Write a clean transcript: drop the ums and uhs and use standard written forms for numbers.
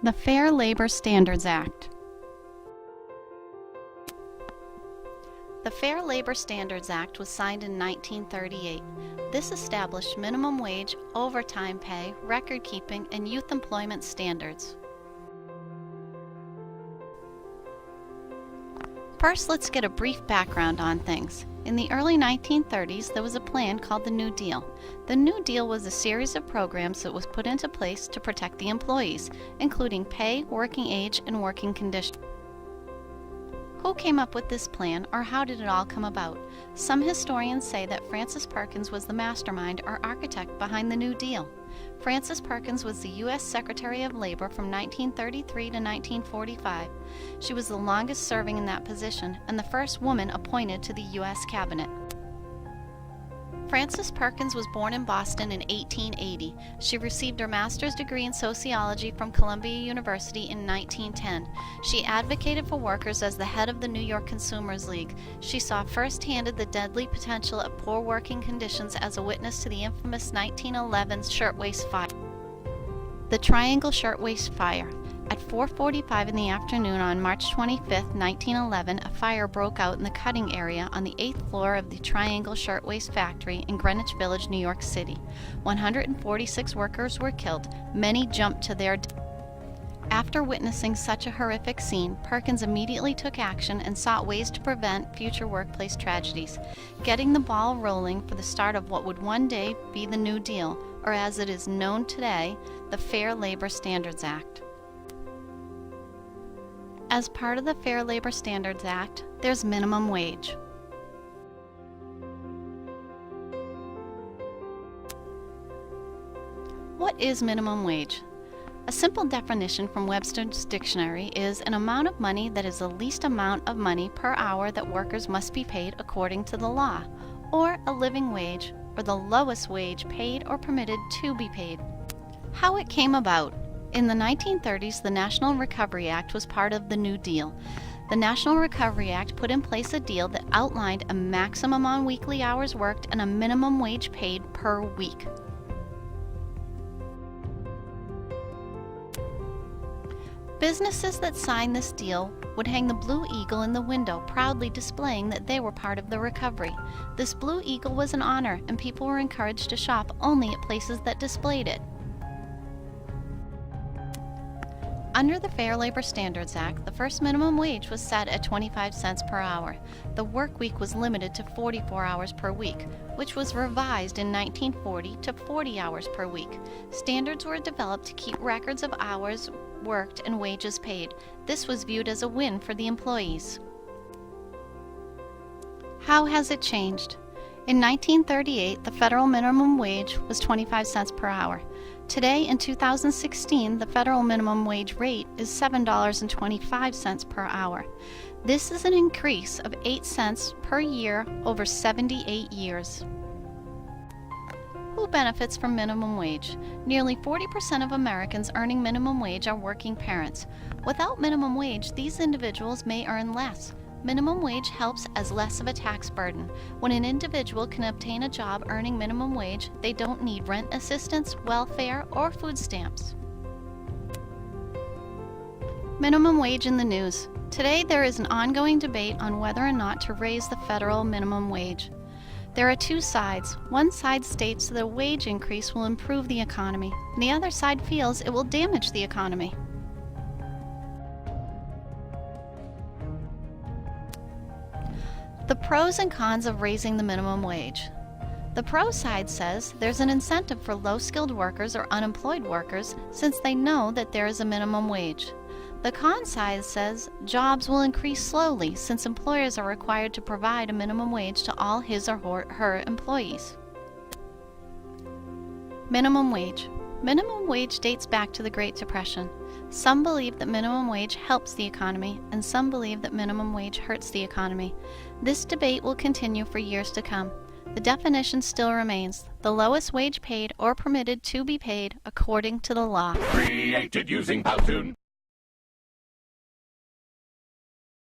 The Fair Labor Standards Act. The Fair Labor Standards Act was signed in 1938. This established minimum wage, overtime pay, record-keeping, and youth employment standards. First, let's get a brief background on things. In the early 1930s, there was a plan called the New Deal. The New Deal was a series of programs that was put into place to protect the employees, including pay, working age, and working conditions. Who came up with this plan, or how did it all come about? Some historians say that Frances Perkins was the mastermind or architect behind the New Deal. Frances Perkins was the U.S. Secretary of Labor from 1933 to 1945. She was the longest serving in that position and the first woman appointed to the U.S. Cabinet. Frances Perkins was born in Boston in 1880. She received her master's degree in sociology from Columbia University in 1910. She advocated for workers as the head of the New York Consumers League. She saw firsthand the deadly potential of poor working conditions as a witness to the infamous 1911 shirtwaist fire. The Triangle Shirtwaist Fire. At 4:45 in the afternoon on March 25, 1911, a fire broke out in the cutting area on the 8th floor of the Triangle Shirtwaist Factory in Greenwich Village, New York City. 146 workers were killed. Many jumped to their death. After witnessing such a horrific scene, Perkins immediately took action and sought ways to prevent future workplace tragedies, getting the ball rolling for the start of what would one day be the New Deal, or as it is known today, the Fair Labor Standards Act. As part of the Fair Labor Standards Act, there's minimum wage. What is minimum wage? A simple definition from Webster's Dictionary is an amount of money that is the least amount of money per hour that workers must be paid according to the law, or a living wage, or the lowest wage paid or permitted to be paid. How it came about. In the 1930s, the National Recovery Act was part of the New Deal. The National Recovery Act put in place a deal that outlined a maximum on weekly hours worked and a minimum wage paid per week. Businesses that signed this deal would hang the Blue Eagle in the window, proudly displaying that they were part of the recovery. This Blue Eagle was an honor, and people were encouraged to shop only at places that displayed it. Under the Fair Labor Standards Act, the first minimum wage was set at 25 cents per hour. The work week was limited to 44 hours per week, which was revised in 1940 to 40 hours per week. Standards were developed to keep records of hours worked and wages paid. This was viewed as a win for the employees. How has it changed? In 1938, the federal minimum wage was 25 cents per hour. Today, in 2016, the federal minimum wage rate is $7.25 per hour. This is an increase of 8 cents per year over 78 years. Who benefits from minimum wage? Nearly 40% of Americans earning minimum wage are working parents. Without minimum wage, these individuals may earn less. Minimum wage helps as less of a tax burden. When an individual can obtain a job earning minimum wage, they don't need rent assistance, welfare, or food stamps. Minimum wage in the news. Today there is an ongoing debate on whether or not to raise the federal minimum wage. There are two sides. One side states that a wage increase will improve the economy, and the other side feels it will damage the economy. The pros and cons of raising the minimum wage. The pro side says there's an incentive for low-skilled workers or unemployed workers since they know that there is a minimum wage. The con side says jobs will increase slowly since employers are required to provide a minimum wage to all his or her employees. Minimum wage. Minimum wage dates back to the Great Depression. Some believe that minimum wage helps the economy, and some believe that minimum wage hurts the economy. This debate will continue for years to come. The definition still remains: the lowest wage paid or permitted to be paid according to the law. Created using Powtoon.